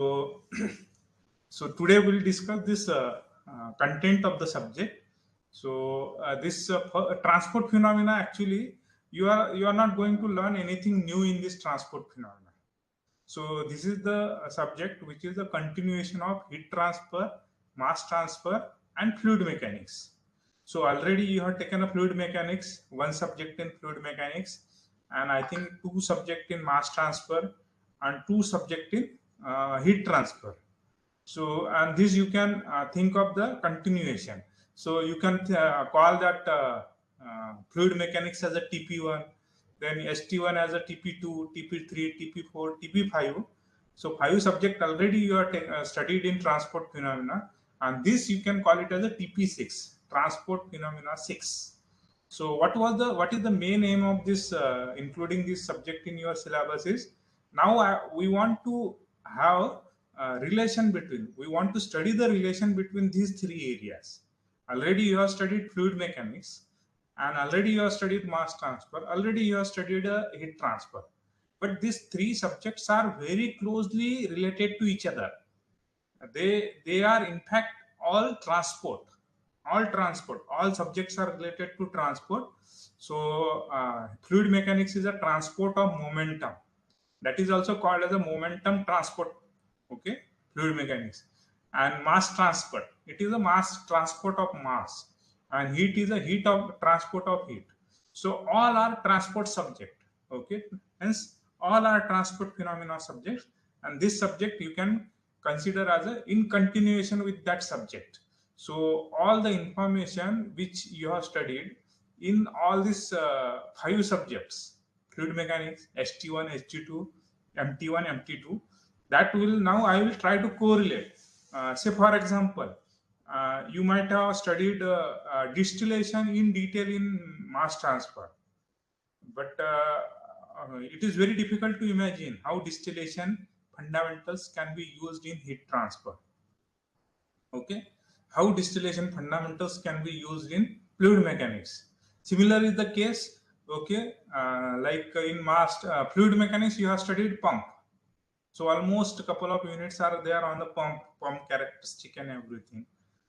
So, so today we'll discuss this content of the subject. So this transport phenomena, actually you are not going to learn anything new in this transport phenomena. So this is the subject which is a continuation of heat transfer, mass transfer, and fluid mechanics. So already you have taken a fluid mechanics, one subject in fluid mechanics, and I think two subject in mass transfer and two subject in heat transfer. So, and this you can think of the continuation. So you can call that fluid mechanics as a TP1, then ST1 as a TP2, TP3, TP4, TP5. So five subject already you are studied in transport phenomena, and this you can call it as a TP6, transport phenomena 6. So what is the main aim of this including this subject in your syllabus is now we want to have relation between, we want to study the relation between these three areas. Already you have studied fluid mechanics, and already you have studied mass transfer, already you have studied heat transfer, but these three subjects are very closely related to each other. They are in fact all transport, all subjects are related to transport. So fluid mechanics is a transport of momentum, that is also called as a momentum transport. Okay, fluid mechanics. And mass transport, it is a mass transport of mass, and heat is a heat of transport of heat. So all are transport subject. Okay, hence all are transport phenomena subjects, and this subject you can consider as a in continuation with that subject. So all the information which you have studied in all these five subjects, fluid mechanics, ST1, SG2, MT1, MT2, that will now I will try to correlate. Say for example, you might have studied distillation in detail in mass transfer, but it is very difficult to imagine how distillation fundamentals can be used in heat transfer. Okay, how distillation fundamentals can be used in fluid mechanics. Similar is the case. Okay, like in mass fluid mechanics, you have studied pump. So almost a couple of units are there on the pump characteristic and everything.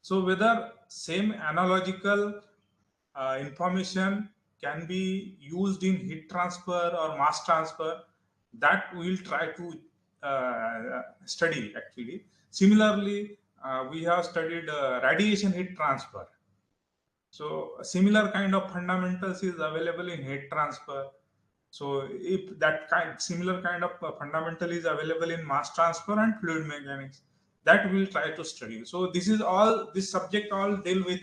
So whether same analogical information can be used in heat transfer or mass transfer, that we will try to study actually. Similarly, we have studied radiation heat transfer. So a similar kind of fundamentals is available in heat transfer. So if that kind similar kind of fundamental is available in mass transfer and fluid mechanics, that we'll try to study. So this is all, this subject all deal with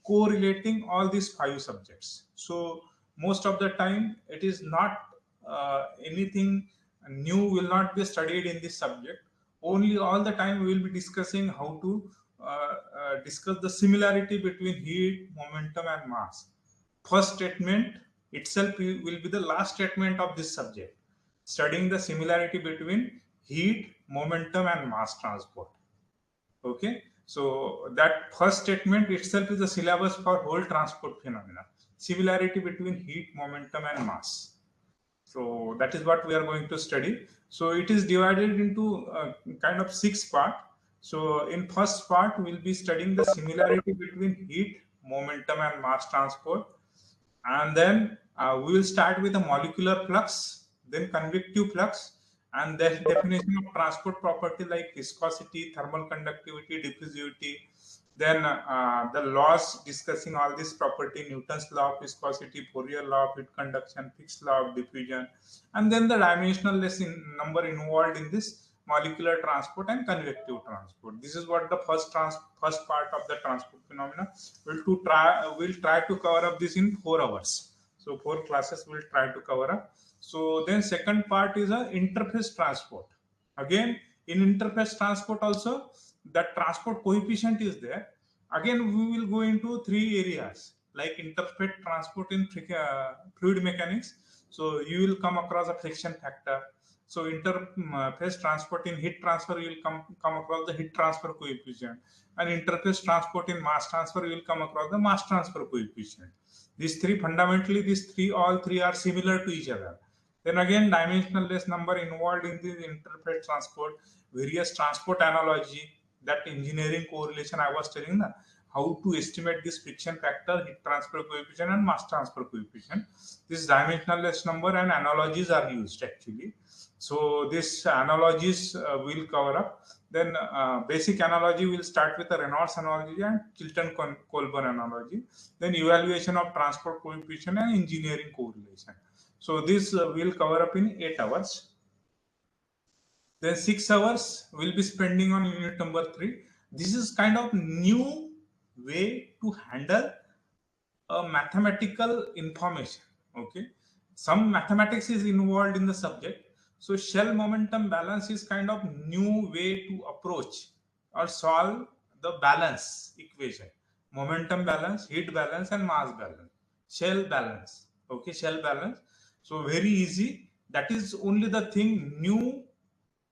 correlating all these five subjects. So most of the time it is not anything new will not be studied in this subject. Only all the time we will be discussing how to discuss the similarity between heat, momentum, and mass. First statement itself will be the last statement of this subject, studying the similarity between heat, momentum, and mass transport. Okay, so that first statement itself is the syllabus for whole transport phenomena, similarity between heat, momentum, and mass. So that is what we are going to study. So it is divided into kind of six part. So in first part we'll be studying the similarity between heat, momentum, and mass transport, and then we will start with a molecular flux, then convective flux, and then definition of transport property like viscosity, thermal conductivity, diffusivity, then the laws discussing all this property, Newton's law of viscosity, Fourier law of heat conduction, Fick's law of diffusion, and then the dimensionless number involved in this molecular transport and convective transport. This is what the first part of the transport phenomena. We'll try to cover up this in 4 hours. So 4 classes we'll try to cover up. So then second part is a interface transport. Again, in interface transport also, that transport coefficient is there. Again, we will go into 3 areas like interface transport in fluid mechanics. So you will come across a friction factor. So interface transport in heat transfer, you will come across the heat transfer coefficient, and interface transport in mass transfer, you will come across the mass transfer coefficient. These three fundamentally, all three are similar to each other. Then again, dimensionless number involved in the interpret transport, various transport analogy, that engineering correlation I was telling na, how to estimate this friction factor, heat transfer coefficient, and mass transfer coefficient. This dimensionless number and analogies are used actually. So this analogies will cover up. Then basic analogy will start with the Reynolds analogy and Chilton-Colburn analogy. Then evaluation of transport coefficient and engineering correlation. So this will cover up in 8 hours. Then 6 hours we'll be spending on unit number 3. This is kind of new way to handle a mathematical information. Okay, some mathematics is involved in the subject. So shell momentum balance is kind of new way to approach or solve the balance equation: momentum balance, heat balance, and mass balance. Shell balance. Okay, shell balance. So very easy. That is only the thing, new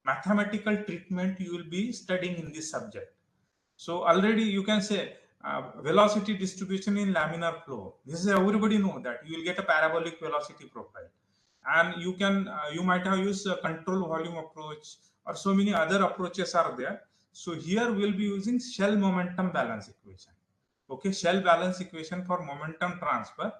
mathematical treatment you will be studying in this subject. So already you can say velocity distribution in laminar flow. This is everybody know that you will get a parabolic velocity profile, and you can you might have used a control volume approach, or so many other approaches are there. So here we will be using shell momentum balance equation. Okay, shell balance equation for momentum transfer.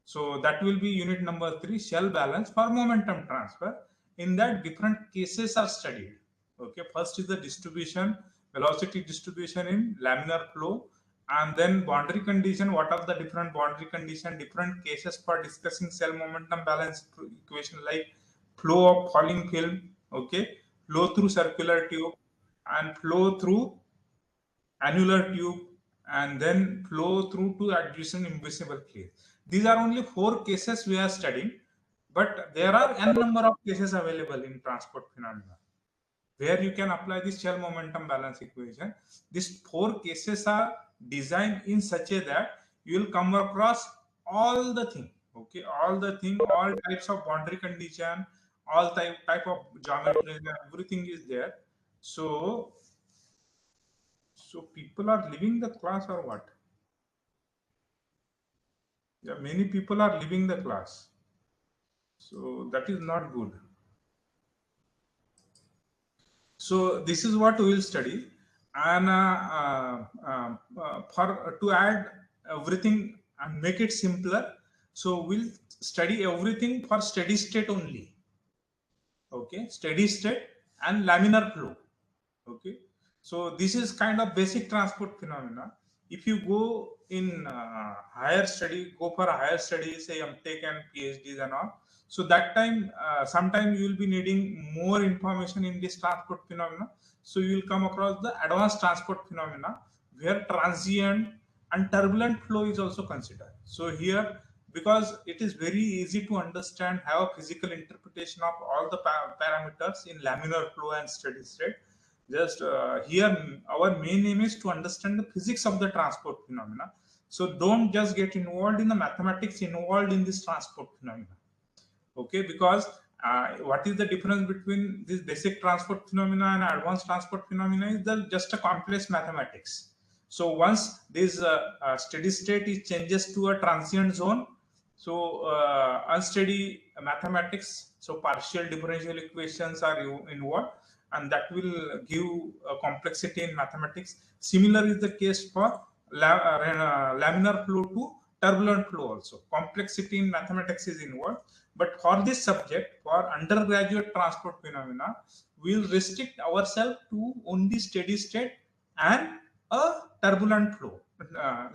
So that will be unit number 3, shell balance for momentum transfer. In that, different cases are studied. Okay, first is the distribution, velocity distribution in laminar flow, and then boundary condition. What are the different boundary condition, different cases for discussing shell momentum balance equation, like flow of falling film, okay, flow through circular tube, and flow through annular tube, and then flow through to adjacent invisible clear. These are only 4 cases we are studying, but there are n number of cases available in transport phenomena where you can apply this shell momentum balance equation. These 4 cases are designed in such a that you will come across all the thing. Okay, all the thing, all types of boundary condition, all type of geometry, everything is there. So people are leaving the class or what? Yeah, many people are leaving the class. So that is not good. So this is what we will study, and for to add everything and make it simpler, so we'll study everything for steady state only. Okay, steady state and laminar flow. Okay, so this is kind of basic transport phenomena. If you go in higher study, go for a higher study, say MTech and PhDs and all, so that time sometime you will be needing more information in this transport phenomena. So you will come across the advanced transport phenomena where transient and turbulent flow is also considered. So here, because it is very easy to understand, have a physical interpretation of all the parameters in laminar flow and steady state. Just here, our main aim is to understand the physics of the transport phenomena. So don't just get involved in the mathematics involved in this transport phenomena. Okay, because what is the difference between this basic transport phenomena and advanced transport phenomena is just a complex mathematics. So once this steady state is changes to a transient zone, so unsteady mathematics, so partial differential equations are involved, and that will give a complexity in mathematics. Similar is the case for laminar flow to turbulent flow also. Complexity in mathematics is involved. But for this subject, for undergraduate transport phenomena, we will restrict ourselves to only steady state and a turbulent flow,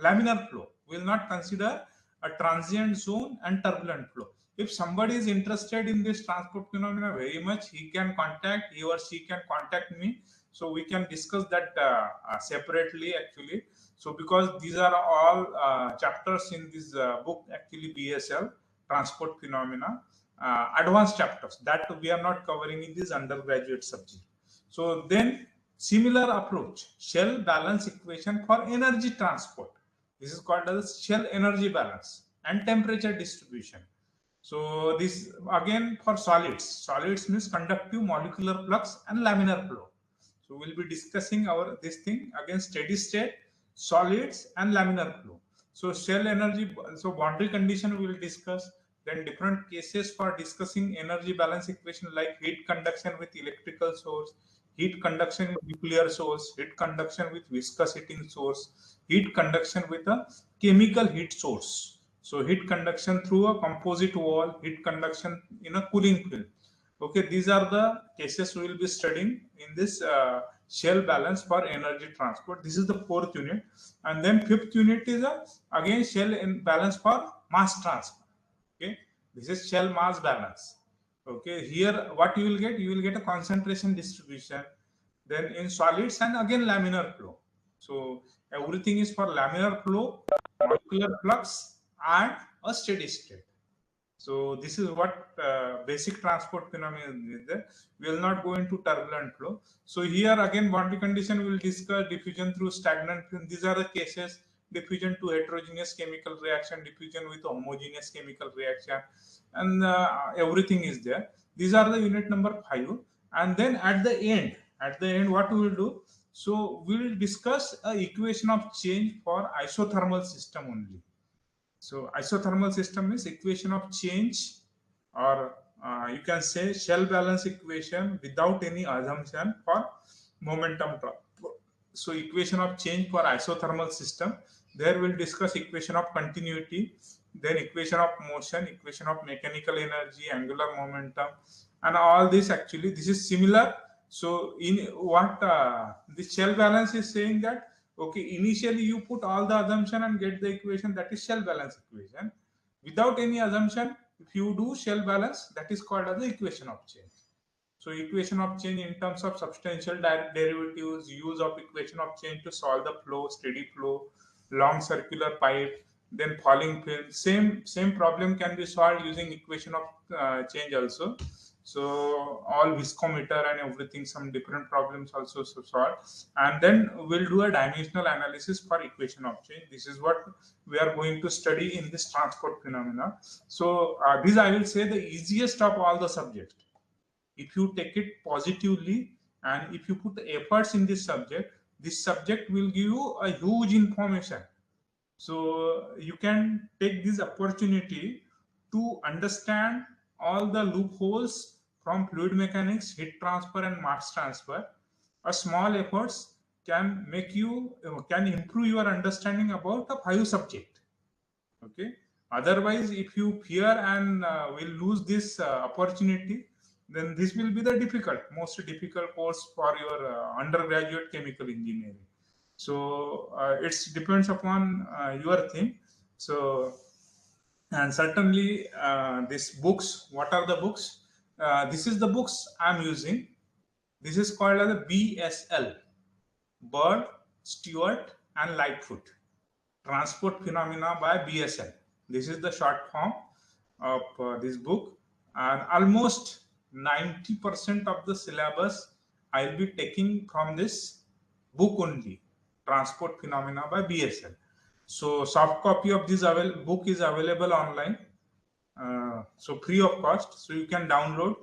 laminar flow. We will not consider a transient zone and turbulent flow. If somebody is interested in this transport phenomena very much, he or she can contact me. So we can discuss that separately actually. So because these are all chapters in this book, actually BSL, transport phenomena, advanced chapters that we are not covering in this undergraduate subject. So then similar approach, shell balance equation for energy transport. This is called as shell energy balance and temperature distribution. So this again for solids. Solids means conductive, molecular flux, and laminar flow. So we'll be discussing our this thing again, steady state, solids, and laminar flow. So shell energy, so boundary condition we will discuss, Then different cases for discussing energy balance equation like heat conduction with electrical source, heat conduction with nuclear source, heat conduction with viscous heating source, heat conduction with a chemical heat source. So heat conduction through a composite wall, heat conduction in a cooling film. Okay, these are the cases we will be studying in this shell balance for energy transport. This is the fourth unit, and then fifth unit is again shell in balance for mass transfer. Okay, this is shell mass balance. Okay, here what you will get a concentration distribution, then in solids and again laminar flow. So everything is for laminar flow, molecular flux, and a steady state. So this is what basic transport phenomenon is there. We will not go into turbulent flow. So here again boundary condition we will discuss diffusion through stagnant film. These are the cases: diffusion to heterogeneous chemical reaction, diffusion with homogeneous chemical reaction, and everything is there. These are the unit number 5. And then at the end, what we will do? So we will discuss a equation of change for isothermal system only. So isothermal system is equation of change, or you can say shell balance equation without any assumption for momentum transfer. So equation of change for isothermal system. There we'll discuss equation of continuity, then equation of motion, equation of mechanical energy, angular momentum, and all this actually this is similar. So in what the shell balance is saying that, okay, initially you put all the assumption and get the equation, that is shell balance equation. Without any assumption, if you do shell balance, that is called as the equation of change. So equation of change in terms of substantial derivatives, use of equation of change to solve the flow, steady flow, long circular pipe, then falling film. Same problem can be solved using equation of change also. So all viscometer and everything, some different problems also solved. And then we'll do a dimensional analysis for equation of change. This is what we are going to study in this transport phenomena. So this I will say the easiest of all the subjects. If you take it positively and if you put efforts in this subject will give you a huge information. So you can take this opportunity to understand all the loopholes from fluid mechanics, heat transfer, and mass transfer. A small efforts can make you can improve your understanding about a 5 subject. Okay. Otherwise, if you fear and will lose this opportunity, then this will be the most difficult course for your undergraduate chemical engineering. So it depends upon your thing. So, and certainly these books, what are the books? This is the books I'm using. This is called as a BSL, Bird, Stewart, and Lightfoot. Transport Phenomena by BSL. This is the short form of this book, and almost 90% of the syllabus I'll be taking from this book only, Transport Phenomena by BSL. So soft copy of this book is available online, so free of cost. So you can download.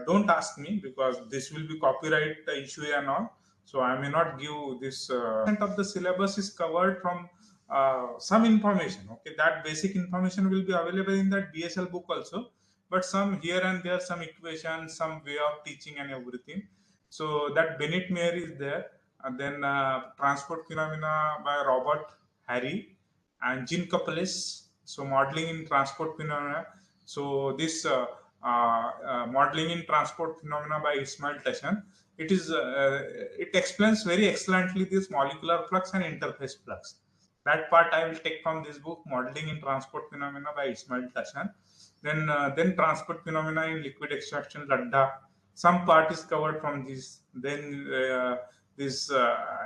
Don't ask me because this will be copyright issue and all. So I may not give this. Of the syllabus is covered from some information. Okay, that basic information will be available in that BSL book also. But some here and there, some equations, some way of teaching and everything. So that Bennett Mayer is there. And then Transport Phenomena by Robert Harry and Jean Capeles. So modeling in transport phenomena. So this modeling in transport phenomena by Ismail Tashan. It explains very excellently this molecular flux and interface flux. That part I will take from this book, Modeling in Transport Phenomena by Ismail Tashan. Then transport phenomena in liquid extraction, Ladda. Some part is covered from this. Then this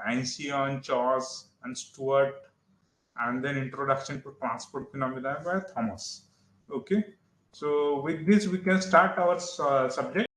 Ancillon, Chawes, and Stewart, and then Introduction to Transport Phenomena by Thomas. Okay. So with this, we can start our subject.